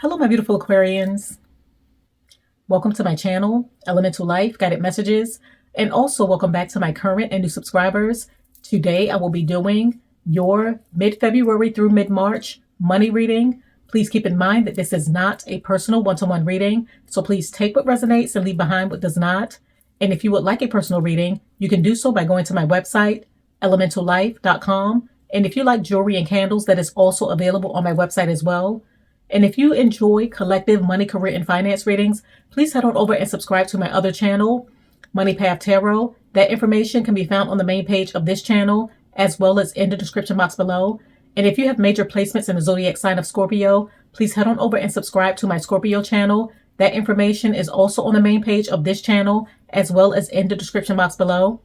Hello, my beautiful Aquarians. Welcome to my channel, EleMental Lyfe Guided Messages, and also welcome back to my current and new subscribers. Today, I will be doing your mid-February through mid-March money reading. Please keep in mind that this is not a personal one-to-one reading, so please take what resonates and leave behind what does not. And if you would like a personal reading, you can do so by going to my website, elementallyfe.com. And if you like jewelry and candles, that is also available on my website as well. And if you enjoy collective money, career, and finance readings, please head on over and subscribe to my other channel, Money Path Tarot. That information can be found on the main page of this channel, as well as in the description box below. And if you have major placements in the zodiac sign of Scorpio, please head on over and subscribe to my Scorpio channel. That information is also on the main page of this channel, as well as in the description box below.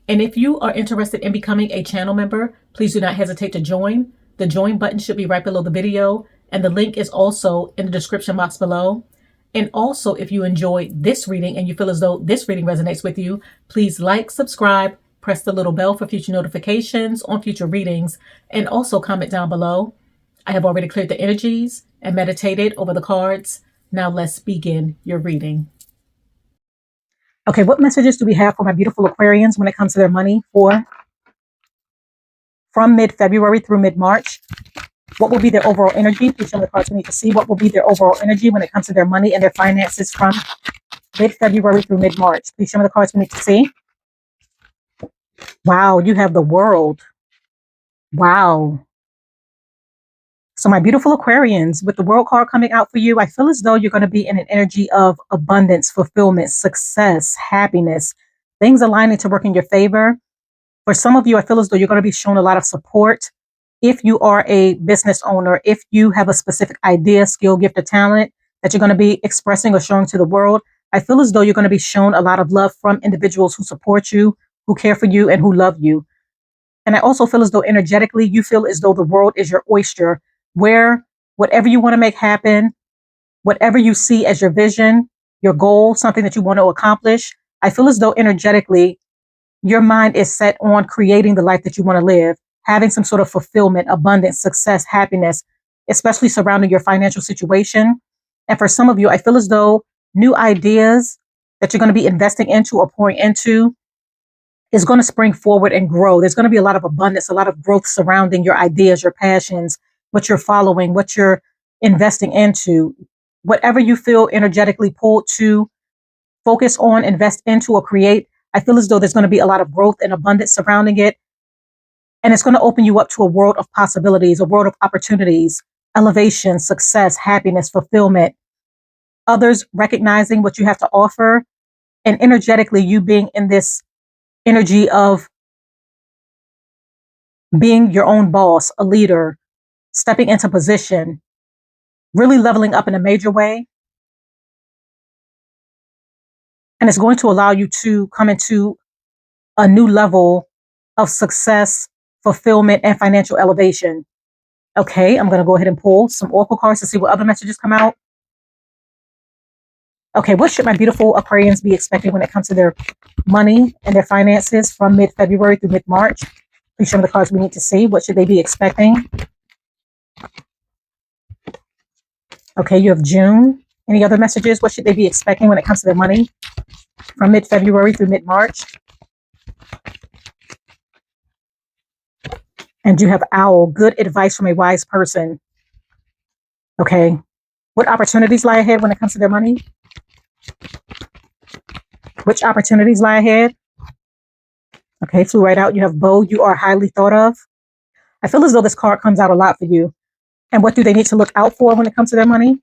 And if you are interested in becoming a channel member, please do not hesitate to join. The join button should be right below the video, and the link is also in the description box below. And also, if you enjoyed this reading and you feel as though this reading resonates with you, please like, subscribe, press the little bell for future notifications on future readings, and also comment down below. I have already cleared the energies and meditated over the cards. Now let's begin your reading. Okay, what messages do we have for my beautiful Aquarians when it comes to their money from mid-February through mid-March? What will be their overall energy? Please show me the cards we need to see. What will be their overall energy when it comes to their money and their finances from mid-February through mid-March? Please show me the cards we need to see. Wow, you have the World. Wow. So my beautiful Aquarians, with the World card coming out for you, I feel as though you're going to be in an energy of abundance, fulfillment, success, happiness, things aligning to work in your favor. For some of you, I feel as though you're going to be shown a lot of support. If you are a business owner, if you have a specific idea, skill, gift, or talent that you're going to be expressing or showing to the world, I feel as though you're going to be shown a lot of love from individuals who support you, who care for you, and who love you. And I also feel as though energetically, you feel as though the world is your oyster, where whatever you want to make happen, whatever you see as your vision, your goal, something that you want to accomplish, I feel as though energetically, your mind is set on creating the life that you want to live, having some sort of fulfillment, abundance, success, happiness, especially surrounding your financial situation. And for some of you, I feel as though new ideas that you're going to be investing into or pouring into is going to spring forward and grow. There's going to be a lot of abundance, a lot of growth surrounding your ideas, your passions, what you're following, what you're investing into, whatever you feel energetically pulled to focus on, invest into, or create. I feel as though there's going to be a lot of growth and abundance surrounding it. And it's going to open you up to a world of possibilities, a world of opportunities, elevation, success, happiness, fulfillment, others recognizing what you have to offer, and energetically you being in this energy of being your own boss, a leader, stepping into position, really leveling up in a major way. And it's going to allow you to come into a new level of success, fulfillment, and financial elevation. Okay, I'm going to go ahead and pull some oracle cards to see what other messages come out. Okay, what should my beautiful Aquarians be expecting when it comes to their money and their finances from mid-February through mid-March? Please show me the cards we need to see. What should they be expecting? Okay, you have June. Any other messages? What should they be expecting when it comes to their money from mid-February through mid-March? And you have Owl, good advice from a wise person. Okay, what opportunities lie ahead when it comes to their money? Which opportunities lie ahead? Okay, flew right out. You have Bow, you are highly thought of. I feel as though this card comes out a lot for you. And what do they need to look out for when it comes to their money?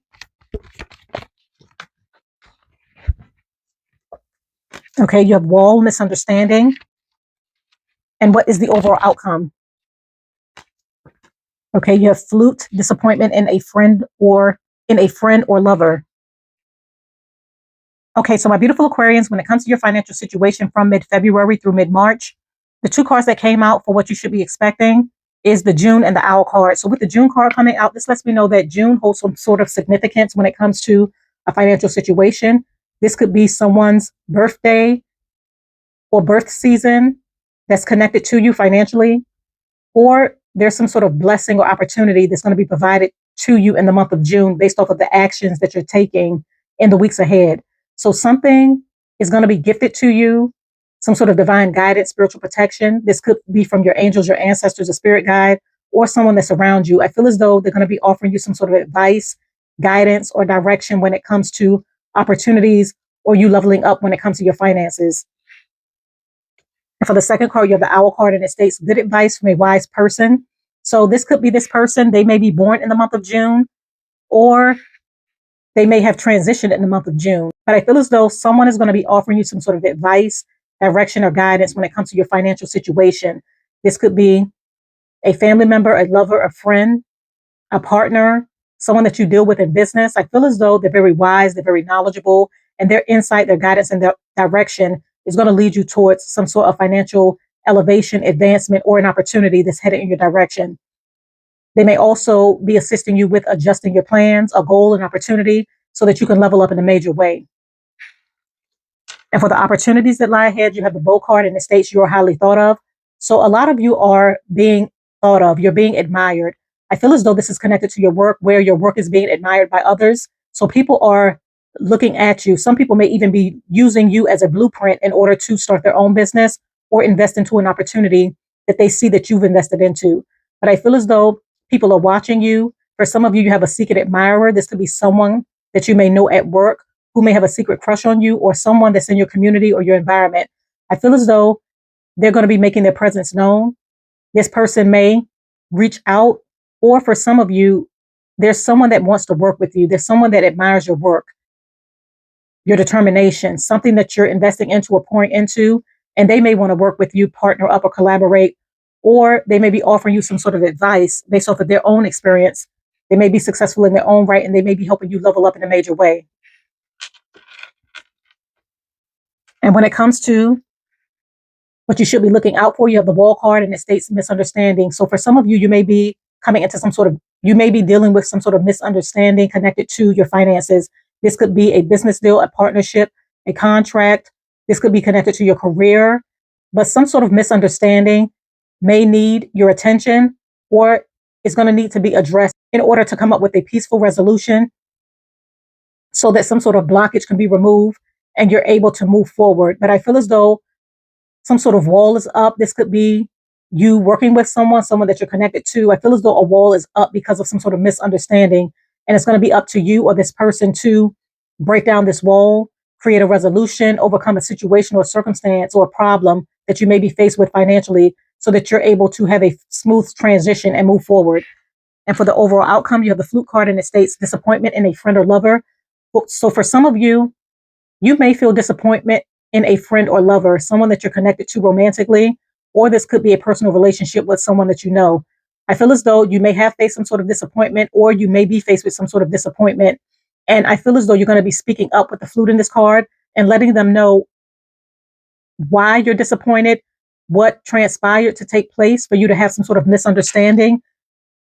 Okay, you have Wall, misunderstanding. And what is the overall outcome? Okay, you have Flute, disappointment in a friend or lover. Okay, so my beautiful Aquarians, when it comes to your financial situation from mid-February through mid-March, the two cards that came out for what you should be expecting is the June and the Owl card. So with the June card coming out, this lets me know that June holds some sort of significance when it comes to a financial situation. This could be someone's birthday or birth season that's connected to you financially, or there's some sort of blessing or opportunity that's going to be provided to you in the month of June based off of the actions that you're taking in the weeks ahead. So something is going to be gifted to you, some sort of divine guidance, spiritual protection. This could be from your angels, your ancestors, a spirit guide, or someone that's around you. I feel as though they're going to be offering you some sort of advice, guidance, or direction when it comes to opportunities or you leveling up when it comes to your finances. And for the second card, you have the Owl card, and it states good advice from a wise person. So this could be this person. They may be born in the month of June, or they may have transitioned in the month of June. But I feel as though someone is going to be offering you some sort of advice, direction, or guidance when it comes to your financial situation. This could be a family member, a lover, a friend, a partner, someone that you deal with in business. I feel as though they're very wise, they're very knowledgeable, and their insight, their guidance, and their direction is going to lead you towards some sort of financial elevation, advancement, or an opportunity that's headed in your direction. They may also be assisting you with adjusting your plans, a goal, an opportunity, so that you can level up in a major way. And for the opportunities that lie ahead, you have the Bow card, and it states you are highly thought of. So a lot of you are being thought of. You're being admired. I feel as though this is connected to your work, where your work is being admired by others. So people are looking at you. Some people may even be using you as a blueprint in order to start their own business or invest into an opportunity that they see that you've invested into. But I feel as though people are watching you. For some of you, you have a secret admirer. This could be someone that you may know at work who may have a secret crush on you, or someone that's in your community or your environment. I feel as though they're going to be making their presence known. This person may reach out, or for some of you, there's someone that wants to work with you. There's someone that admires your work, your determination, something that you're investing into or pouring into, and they may want to work with you, partner up, or collaborate, or they may be offering you some sort of advice based off of their own experience. They may be successful in their own right, and they may be helping you level up in a major way. And when it comes to what you should be looking out for, you have the Wall card, and it states misunderstanding. So for some of you, you may be coming into you may be dealing with some sort of misunderstanding connected to your finances. This could be a business deal, a partnership, a contract. This could be connected to your career, but some sort of misunderstanding may need your attention, or is going to need to be addressed in order to come up with a peaceful resolution so that some sort of blockage can be removed and you're able to move forward. But I feel as though some sort of wall is up. This could be you working with someone that you're connected to. I feel as though a wall is up because of some sort of misunderstanding, and it's going to be up to you or this person to break down this wall, create a resolution, overcome a situation or circumstance or a problem that you may be faced with financially, so that you're able to have a smooth transition and move forward. And for the overall outcome, you have the Flute card, and it states disappointment in a friend or lover. So for some of you, you may feel disappointment in a friend or lover, someone that you're connected to romantically, or this could be a personal relationship with someone that you know. I feel as though you may have faced some sort of disappointment, or you may be faced with some sort of disappointment. And I feel as though you're going to be speaking up with the Flute in this card and letting them know why you're disappointed, what transpired to take place for you to have some sort of misunderstanding,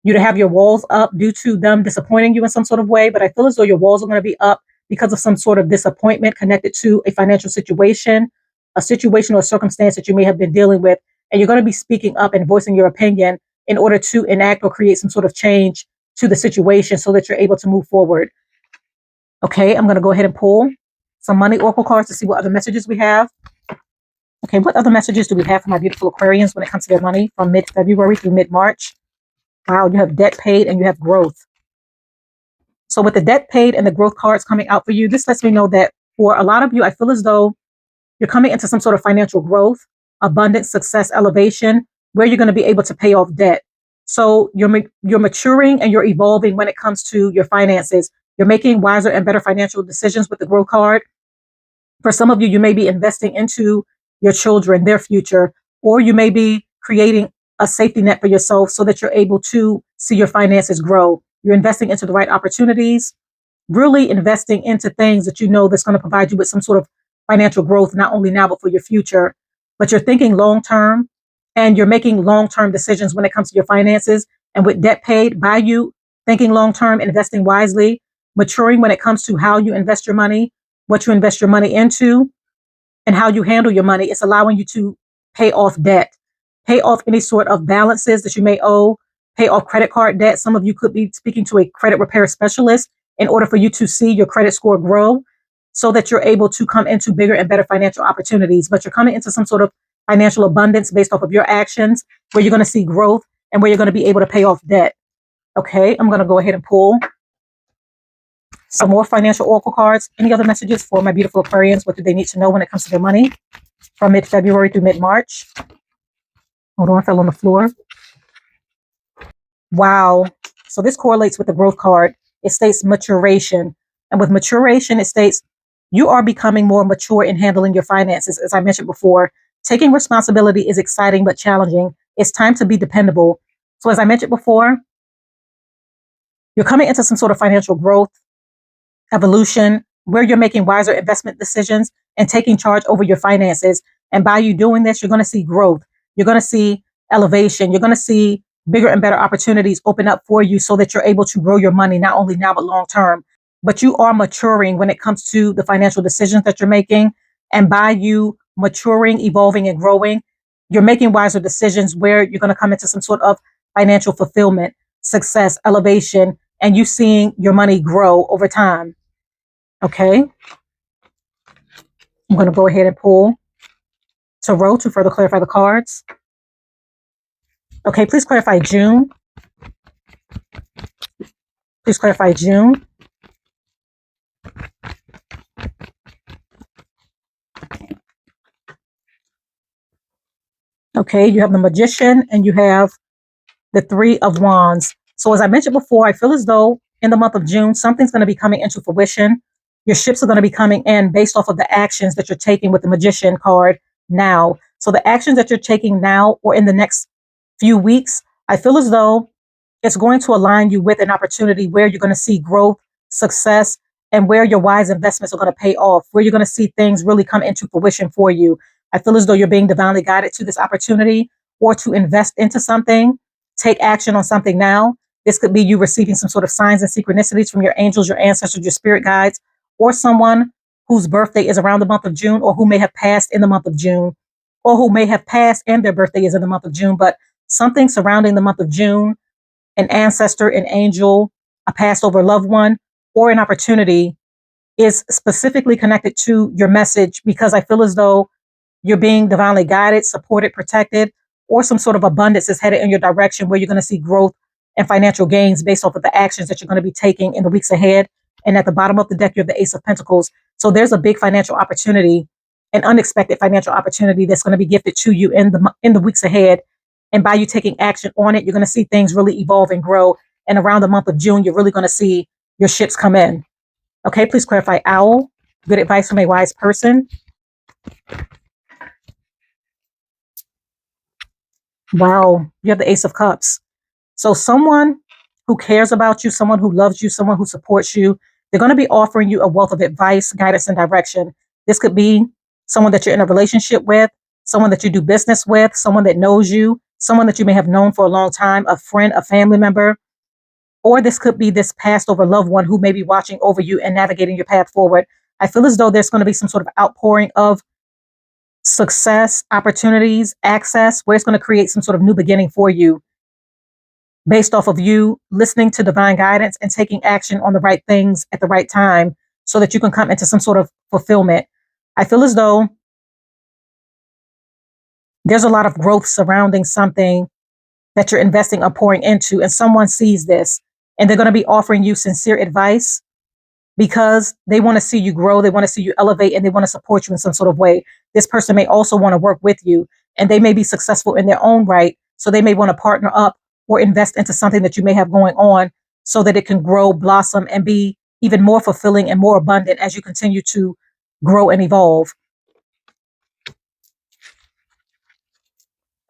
you to have your walls up due to them disappointing you in some sort of way. But I feel as though your walls are going to be up because of some sort of disappointment connected to a financial situation, a situation or circumstance that you may have been dealing with. And you're going to be speaking up and voicing your opinion in order to enact or create some sort of change to the situation so that you're able to move forward. Okay, I'm going to go ahead and pull some money oracle cards to see what other messages we have. Okay, what other messages do we have for my beautiful Aquarians when it comes to their money from mid-February through mid-March? Wow, you have debt paid and you have growth. So with the debt paid and the growth cards coming out for you, this lets me know that for a lot of you, I feel as though you're coming into some sort of financial growth, abundance, success, elevation, where you're going to be able to pay off debt. So you're maturing and you're evolving when it comes to your finances. You're making wiser and better financial decisions with the growth card. For some of you, you may be investing into your children, their future, or you may be creating a safety net for yourself so that you're able to see your finances grow. You're investing into the right opportunities, really investing into things that you know that's going to provide you with some sort of financial growth, not only now, but for your future. But you're thinking long-term and you're making long-term decisions when it comes to your finances. And with debt paid by you, thinking long-term, investing wisely, maturing when it comes to how you invest your money, what you invest your money into, and how you handle your money. It's allowing you to pay off debt, pay off any sort of balances that you may owe, pay off credit card debt. Some of you could be speaking to a credit repair specialist in order for you to see your credit score grow so that you're able to come into bigger and better financial opportunities. But you're coming into some sort of financial abundance based off of your actions, where you're going to see growth and where you're going to be able to pay off debt. Okay, I'm going to go ahead and pull some more financial oracle cards. Any other messages for my beautiful Aquarians? What do they need to know when it comes to their money from mid-February through mid-March? Hold on, I fell on the floor. Wow. So this correlates with the growth card. It states maturation. And with maturation, it states you are becoming more mature in handling your finances. As I mentioned before, taking responsibility is exciting but challenging. It's time to be dependable. So as I mentioned before, you're coming into some sort of financial growth, evolution, where you're making wiser investment decisions and taking charge over your finances. And by you doing this, you're going to see growth. You're going to see elevation. You're going to see bigger and better opportunities open up for you so that you're able to grow your money, not only now, but long term. But you are maturing when it comes to the financial decisions that you're making. And by you maturing, evolving, and growing, you're making wiser decisions where you're going to come into some sort of financial fulfillment, success, elevation, and you seeing your money grow over time. Okay. I'm going to go ahead and pull Tarot to further clarify the cards. Okay, please clarify June. Please clarify June. Okay, you have the Magician and you have the Three of Wands. So as I mentioned before, I feel as though in the month of June, something's going to be coming into fruition. Your ships are going to be coming in based off of the actions that you're taking with the Magician card now. So the actions that you're taking now or in the next few weeks, I feel as though it's going to align you with an opportunity where you're going to see growth, success, and where your wise investments are going to pay off, where you're going to see things really come into fruition for you. I feel as though you're being divinely guided to this opportunity or to invest into something, take action on something now. This could be you receiving some sort of signs and synchronicities from your angels, your ancestors, your spirit guides, or someone whose birthday is around the month of June or who may have passed in the month of June or who may have passed and their birthday is in the month of June, but something surrounding the month of June, an ancestor, an angel, a passed over loved one, or an opportunity is specifically connected to your message because I feel as though you're being divinely guided, supported, protected, or some sort of abundance is headed in your direction where you're going to see growth and financial gains based off of the actions that you're going to be taking in the weeks ahead. And at the bottom of the deck, you have the Ace of Pentacles. So there's a big financial opportunity, an unexpected financial opportunity that's going to be gifted to you in the weeks ahead. And by you taking action on it, you're going to see things really evolve and grow. And around the month of June, you're really going to see your ships come in. Okay, please clarify Owl. Good advice from a wise person. Wow, you have the Ace of Cups. So someone who cares about you, someone who loves you, someone who supports you, they're going to be offering you a wealth of advice, guidance, and direction. This could be someone that you're in a relationship with, someone that you do business with, someone that knows you, someone that you may have known for a long time, a friend, a family member, or this could be this passed over loved one who may be watching over you and navigating your path forward. I feel as though there's going to be some sort of outpouring of success, opportunities, access, where it's going to create some sort of new beginning for you based off of you listening to divine guidance and taking action on the right things at the right time so that you can come into some sort of fulfillment. I feel as though there's a lot of growth surrounding something that you're investing or pouring into, and someone sees this and they're going to be offering you sincere advice because they want to see you grow, they want to see you elevate, and they want to support you in some sort of way. This person may also want to work with you, and they may be successful in their own right, so they may want to partner up or invest into something that you may have going on so that it can grow, blossom, and be even more fulfilling and more abundant as you continue to grow and evolve.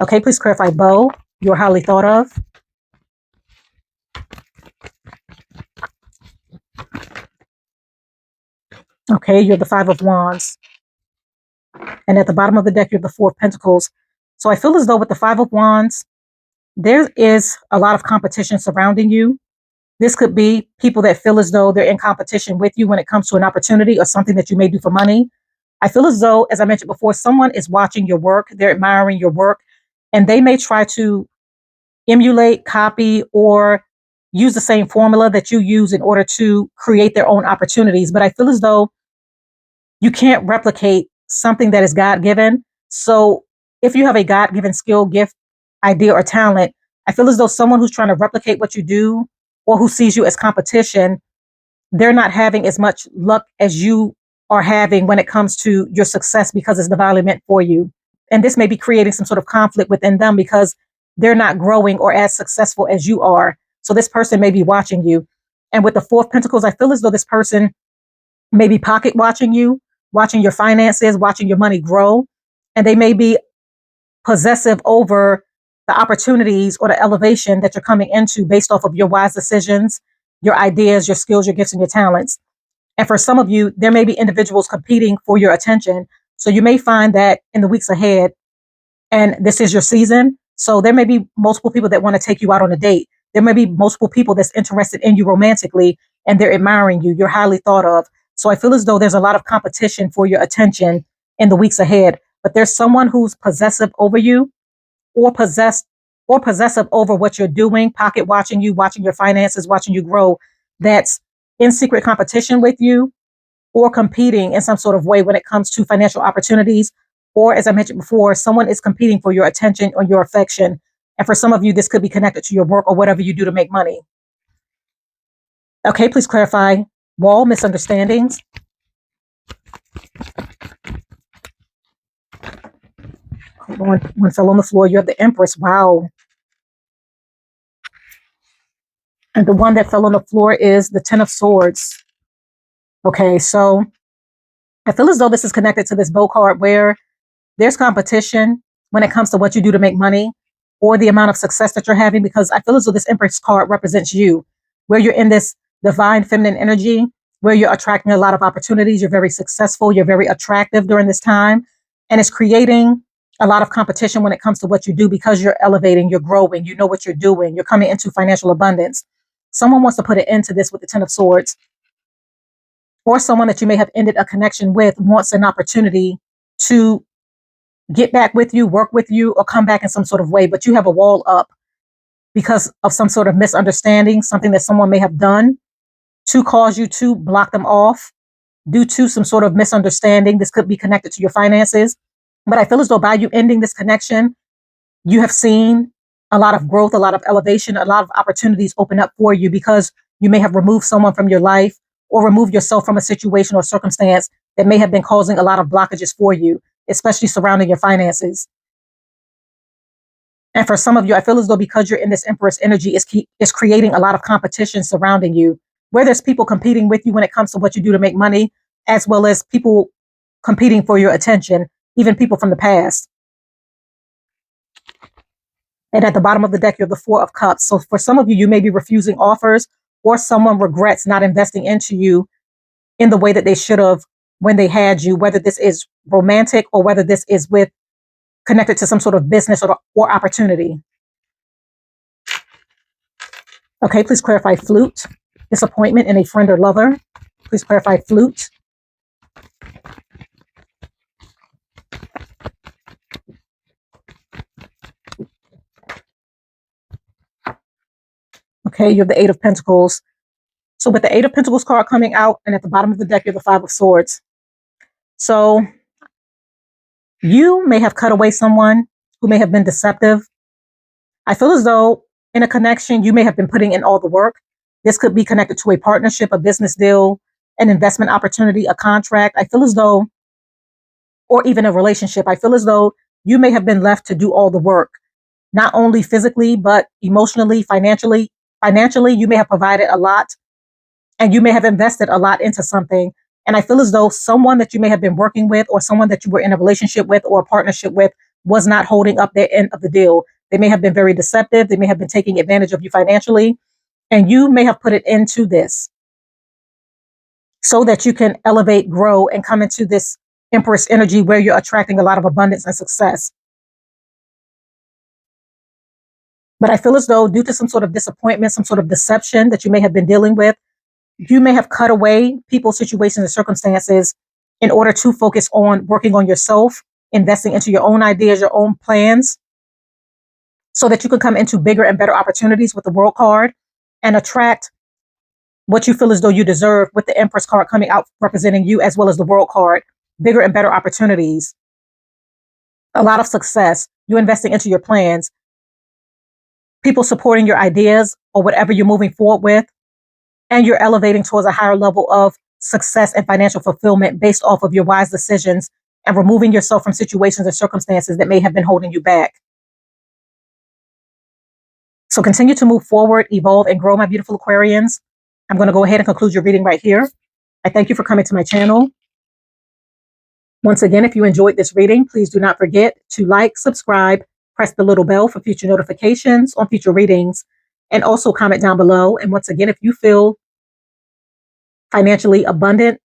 Okay, please clarify Bo. You're highly thought of. Okay, you're the Five of Wands. And at the bottom of the deck, you're the Four of Pentacles. So I feel as though with the Five of Wands, there is a lot of competition surrounding you. This could be people that feel as though they're in competition with you when it comes to an opportunity or something that you may do for money. I feel as though, as I mentioned before, someone is watching your work, they're admiring your work, and they may try to emulate, copy, or use the same formula that you use in order to create their own opportunities. But I feel as though you can't replicate something that is God given. So if you have a God given skill, gift, idea, or talent, I feel as though someone who's trying to replicate what you do or who sees you as competition, they're not having as much luck as you are having when it comes to your success because it's divinely meant for you. And this may be creating some sort of conflict within them because they're not growing or as successful as you are. So this person may be watching you. And with the Four of Pentacles, I feel as though this person may be pocket watching you, watching your finances, watching your money grow. And they may be possessive over the opportunities or the elevation that you're coming into based off of your wise decisions, your ideas, your skills, your gifts, and your talents. And for some of you, there may be individuals competing for your attention. So you may find that in the weeks ahead, and this is your season. So there may be multiple people that want to take you out on a date. There may be multiple people that's interested in you romantically and they're admiring you. You're highly thought of. So I feel as though there's a lot of competition for your attention in the weeks ahead. But there's someone who's possessive over you or possessive over what you're doing, pocket watching you, watching your finances, watching you grow, that's in secret competition with you or competing in some sort of way when it comes to financial opportunities. Or as I mentioned before, someone is competing for your attention or your affection. And for some of you, this could be connected to your work or whatever you do to make money. Okay, please clarify wall misunderstandings. One fell on the floor. You have the Empress. Wow. And the one that fell on the floor is the Ten of Swords. Okay, so I feel as though this is connected to this bow card where there's competition when it comes to what you do to make money or the amount of success that you're having, because I feel as though this Empress card represents you, where you're in this divine feminine energy, where you're attracting a lot of opportunities. You're very successful. You're very attractive during this time. And it's creating a lot of competition when it comes to what you do because you're elevating, you're growing, you know what you're doing, you're coming into financial abundance. Someone wants to put an end to this with the Ten of Swords, or someone that you may have ended a connection with wants an opportunity to get back with you, work with you, or come back in some sort of way. But you have a wall up because of some sort of misunderstanding, something that someone may have done to cause you to block them off due to some sort of misunderstanding. This could be connected to your finances. But I feel as though by you ending this connection, you have seen a lot of growth, a lot of elevation, a lot of opportunities open up for you because you may have removed someone from your life or removed yourself from a situation or circumstance that may have been causing a lot of blockages for you, especially surrounding your finances. And for some of you, I feel as though because you're in this Empress energy, it's creating a lot of competition surrounding you, where there's people competing with you when it comes to what you do to make money, as well as people competing for your attention, even people from the past. And at the bottom of the deck, you have the Four of Cups. So for some of you, you may be refusing offers, or someone regrets not investing into you in the way that they should have when they had you, whether this is romantic or whether this is with connected to some sort of business or opportunity. Okay, please clarify flute, disappointment in a friend or lover. Please clarify flute. Okay, you have the Eight of Pentacles. So with the Eight of Pentacles card coming out, and at the bottom of the deck, you have the Five of Swords. So you may have cut away someone who may have been deceptive. I feel as though in a connection, you may have been putting in all the work. This could be connected to a partnership, a business deal, an investment opportunity, a contract. I feel as though, or even a relationship, I feel as though you may have been left to do all the work, not only physically, but emotionally, financially. Financially, you may have provided a lot and you may have invested a lot into something. And I feel as though someone that you may have been working with or someone that you were in a relationship with or a partnership with was not holding up their end of the deal. They may have been very deceptive. They may have been taking advantage of you financially. And you may have put it into this so that you can elevate, grow, and come into this Empress energy where you're attracting a lot of abundance and success. But I feel as though due to some sort of disappointment, some sort of deception that you may have been dealing with, you may have cut away people, situations, and circumstances in order to focus on working on yourself, investing into your own ideas, your own plans, so that you can come into bigger and better opportunities with the World card and attract what you feel as though you deserve with the Empress card coming out representing you, as well as the World card. Bigger and better opportunities, a lot of success, you investing into your plans, people supporting your ideas or whatever you're moving forward with, and you're elevating towards a higher level of success and financial fulfillment based off of your wise decisions and removing yourself from situations and circumstances that may have been holding you back. So continue to move forward, evolve, and grow, my beautiful Aquarians. I'm going to go ahead and conclude your reading right here. I thank you for coming to my channel. Once again, if you enjoyed this reading, please do not forget to like, subscribe, press the little bell for future notifications on future readings, and also comment down below. And once again, if you feel financially abundant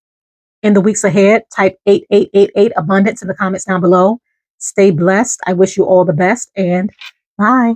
in the weeks ahead, type 8888 abundance in the comments down below. Stay blessed. I wish you all the best, and bye.